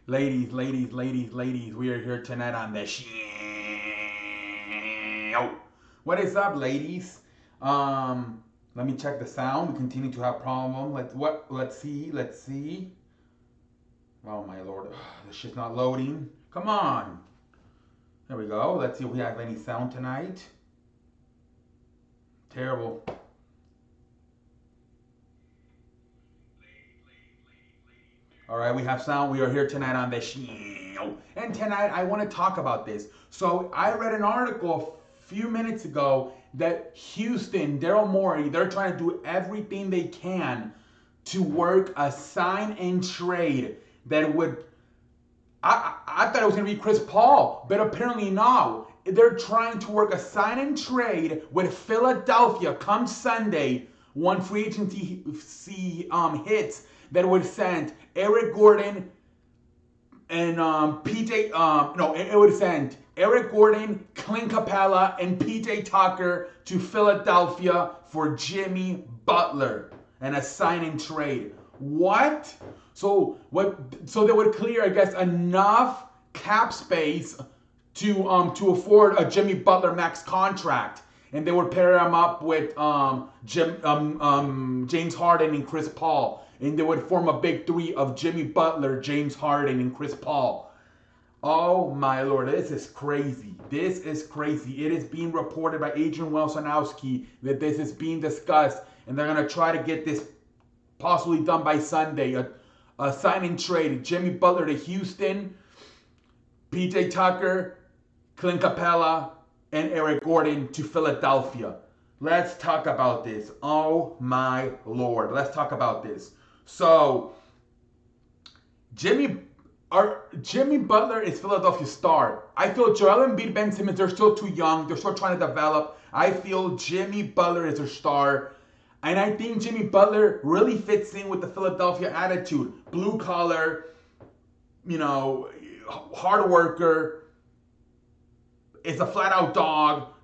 Ladies, we are here tonight on the show. What is up, ladies? Let me check the sound. We continue to have problem. Let's see. Oh my lord, this shit's not loading. Come on. There we go. Let's see if we have any sound tonight. Terrible. All right, we have sound. We are here tonight on the show. And tonight I want to talk about this. So I read an article a few minutes ago that Houston, Daryl Morey, they're trying to do everything they can to work a sign and trade that would. I thought it was going to be Chris Paul, but apparently not. They're trying to work a sign and trade with Philadelphia come Sunday. One free agency hits that would send Eric Gordon and PJ. No, it would send Eric Gordon, Clint Capella, and PJ Tucker to Philadelphia for Jimmy Butler and a sign and trade. What? So what? So they would clear, I guess, enough cap space to afford a Jimmy Butler max contract, and they would pair him up with James Harden and Chris Paul, and they would form a big three of Jimmy Butler, James Harden, and Chris Paul. Oh my lord, this is crazy. This is crazy. It is being reported by Adrian Wojnarowski that this is being discussed, and they're gonna try to get this possibly done by Sunday. A sign and trade: Jimmy Butler to Houston, PJ Tucker, Clint Capella, and Eric Gordon to Philadelphia. Let's talk about this. Oh my lord. Let's talk about this. So, Jimmy Butler is Philadelphia's star. I feel Joel Embiid, Ben Simmons, they're still too young. They're still trying to develop. I feel Jimmy Butler is their star. And I think Jimmy Butler really fits in with the Philadelphia attitude. Blue collar, hard worker, is a flat out dog,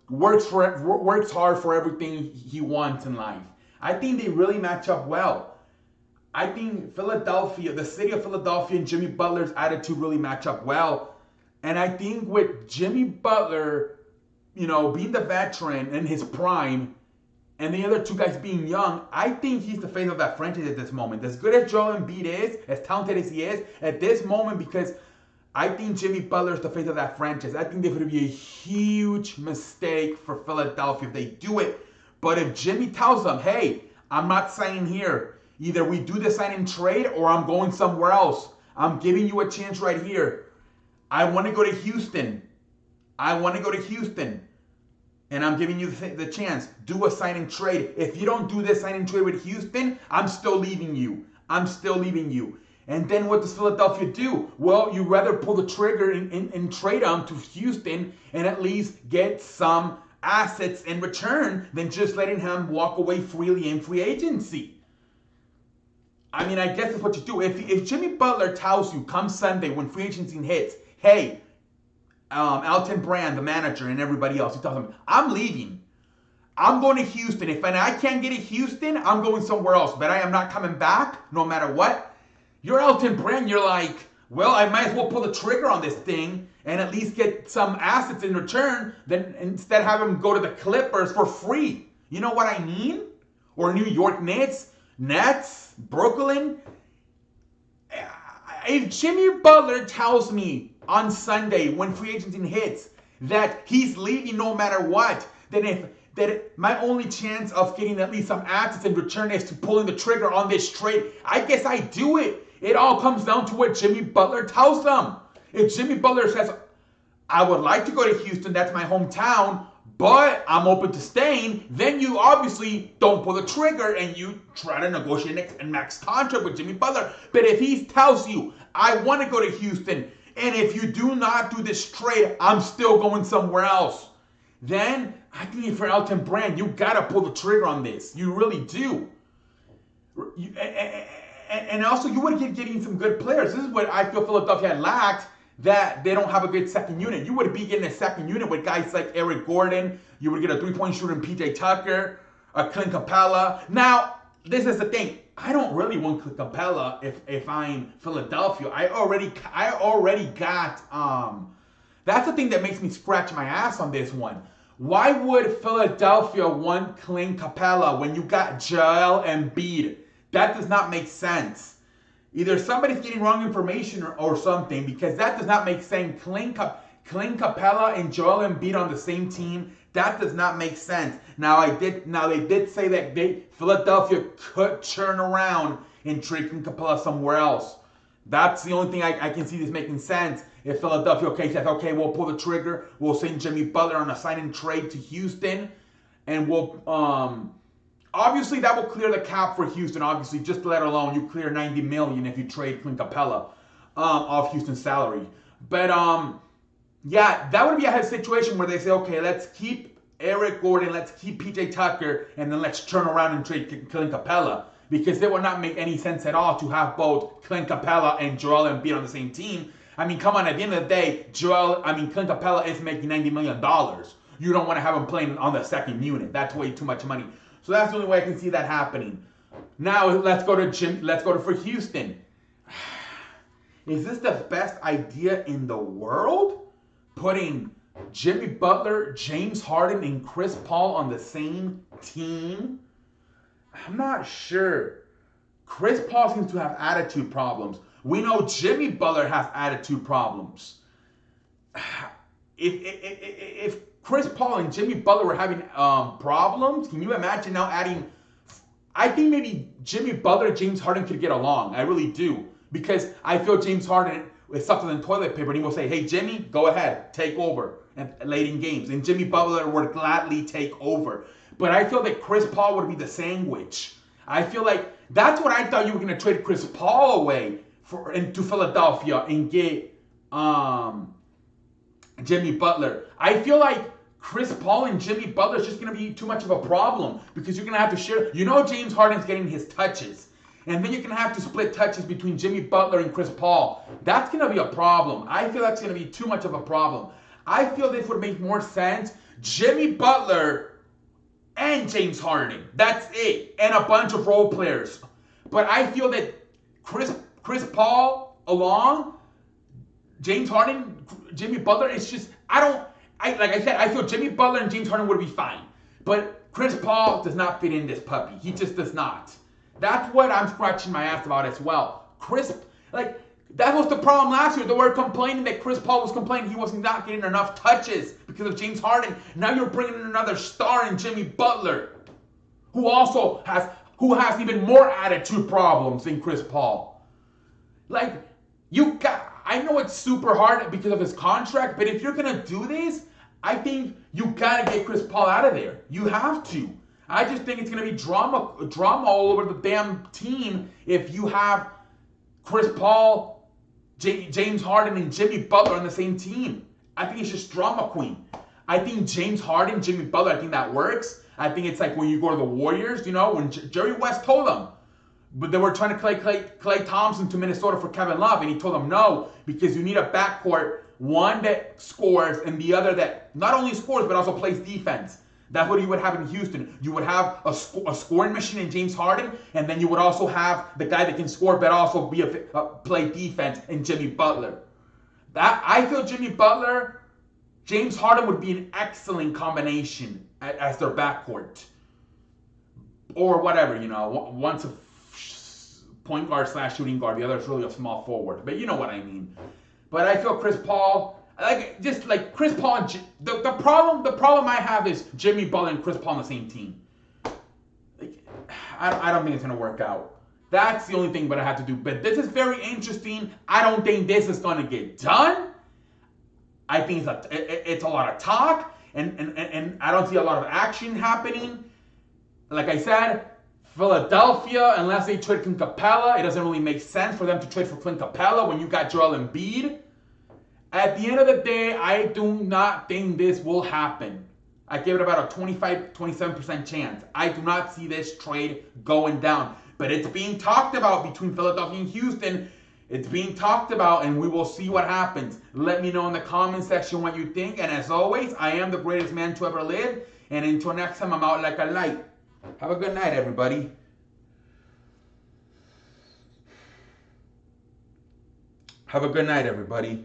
works hard for everything he wants in life. I think they really match up well. I think Philadelphia, the city of Philadelphia, and Jimmy Butler's attitude really match up well. And I think with Jimmy Butler, being the veteran in his prime, and the other two guys being young, I think he's the face of that franchise at this moment. As good as Joel Embiid is, as talented as he is, at this moment, because I think Jimmy Butler is the face of that franchise. I think there would be a huge mistake for Philadelphia if they do it. But if Jimmy tells them, hey, I'm not signing here. Either we do the sign and trade or I'm going somewhere else. I'm giving you a chance right here. I want to go to Houston. And I'm giving you the chance. Do a sign and trade. If you don't do this sign and trade with Houston, I'm still leaving you. And then what does Philadelphia do? Well, you rather pull the trigger and trade him to Houston and at least get some assets in return than just letting him walk away freely in free agency. I mean, I guess that's what you do. If Jimmy Butler tells you come Sunday when free agency hits, hey, Elton Brand, the manager, and everybody else, he tells them, I'm leaving. I'm going to Houston. If I can't get to Houston, I'm going somewhere else. But I am not coming back, no matter what. You're Elton Brand. You're like, well, I might as well pull the trigger on this thing and at least get some assets in return than instead have him go to the Clippers for free. You know what I mean? Or New York Nets, Brooklyn. If Jimmy Butler tells me on Sunday when free agency hits that he's leaving no matter what, then my only chance of getting at least some assets in return is to pulling the trigger on this trade, I guess I do it. It all comes down to what Jimmy Butler tells them. If Jimmy Butler says, I would like to go to Houston, that's my hometown, but I'm open to staying, then you obviously don't pull the trigger and you try to negotiate a max contract with Jimmy Butler. But if he tells you, I want to go to Houston, and if you do not do this trade, I'm still going somewhere else, then I think for Elton Brand, you got to pull the trigger on this. You really do. And also, you would get getting some good players. This is what I feel Philadelphia lacked, that they don't have a good second unit. You would be getting a second unit with guys like Eric Gordon. You would get a three-point shooter in PJ Tucker, a Clint Capella. Now, this is the thing. I don't really want Clint Capella if I'm Philadelphia. I already got that's the thing that makes me scratch my ass on this one. Why would Philadelphia want Clint Capella when you got Joel Embiid? That does not make sense. Either somebody's getting wrong information or something, because that does not make sense. Clint Capella and Joel Embiid on the same team, that does not make sense. Now they did say that Philadelphia could turn around and trade Clint Capella somewhere else. That's the only thing I can see this making sense. If Philadelphia says, okay, we'll pull the trigger, we'll send Jimmy Butler on a sign and trade to Houston, and we'll obviously that will clear the cap for Houston. Obviously, just let alone you clear $90 million if you trade Clint Capella off Houston's salary. But yeah, that would be a situation where they say, okay, let's keep Eric Gordon, let's keep PJ Tucker, and then let's turn around and trade Clint Capella. Because it would not make any sense at all to have both Clint Capella and Joel Embiid on the same team. I mean, come on, at the end of the day, Clint Capella is making $90 million. You don't want to have him playing on the second unit. That's way too much money. So that's the only way I can see that happening. Now let's go for Houston. Is this the best idea in the world? Putting Jimmy Butler, James Harden, and Chris Paul on the same team? I'm not sure. Chris Paul seems to have attitude problems. We know Jimmy Butler has attitude problems. If Chris Paul and Jimmy Butler were having problems, can you imagine now adding... I think maybe Jimmy Butler and James Harden could get along. I really do. Because I feel James Harden is softer than toilet paper, and he will say, hey, Jimmy, go ahead, take over and late in games. And Jimmy Butler would gladly take over. But I feel that Chris Paul would be the sandwich. I feel like that's what I thought you were going to trade Chris Paul away into Philadelphia and get Jimmy Butler. I feel like Chris Paul and Jimmy Butler is just going to be too much of a problem because you're going to have to share. You know James Harden's getting his touches. And then you're going to have to split touches between Jimmy Butler and Chris Paul. That's going to be a problem. I feel that's going to be too much of a problem. I feel this would make more sense. Jimmy Butler and James Harden. That's it. And a bunch of role players. But I feel that Chris Paul along, James Harden, Jimmy Butler, it's just, like I said, I feel Jimmy Butler and James Harden would be fine. But Chris Paul does not fit in this puppy. He just does not. That's what I'm scratching my ass about as well. That was the problem last year. They were complaining that Chris Paul was complaining he was not getting enough touches because of James Harden. Now you're bringing in another star in Jimmy Butler, who has even more attitude problems than Chris Paul. I know it's super hard because of his contract, but if you're gonna do this, I think you gotta get Chris Paul out of there. You have to. I just think it's gonna be drama all over the damn team if you have Chris Paul, James Harden, and Jimmy Butler on the same team. I think it's just drama queen. I think James Harden, Jimmy Butler, I think that works. I think it's like when you go to the Warriors, when Jerry West told them, but they were trying to Klay Thompson to Minnesota for Kevin Love, and he told them no, because you need a backcourt, one that scores and the other that not only scores but also plays defense. That's what you would have in Houston. You would have a scoring machine in James Harden, and then you would also have the guy that can score but also be play defense in Jimmy Butler. I feel Jimmy Butler, James Harden would be an excellent combination as their backcourt. Or whatever, one's a point guard / shooting guard, the other is really a small forward. But you know what I mean. But I feel Chris Paul... Chris Paul and the problem I have is Jimmy Butler and Chris Paul on the same team. I don't think it's gonna work out. That's the only thing but I have to do. But this is very interesting. I don't think this is gonna get done. I think it's a lot of talk and I don't see a lot of action happening. Like I said, Philadelphia, unless they trade Clint Capella, it doesn't really make sense for them to trade for Clint Capella when you got Joel Embiid. At the end of the day, I do not think this will happen. I give it about a 25-27% chance. I do not see this trade going down. But it's being talked about between Philadelphia and Houston. It's being talked about, and we will see what happens. Let me know in the comment section what you think. And as always, I am the greatest man to ever live. And until next time, I'm out like a light. Have a good night, everybody. Have a good night, everybody.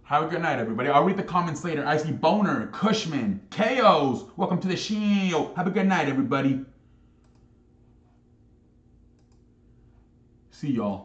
Have a good night, everybody. I'll read the comments later. I see Boner, Cushman, KOs. Welcome to the show. Have a good night, everybody. See y'all.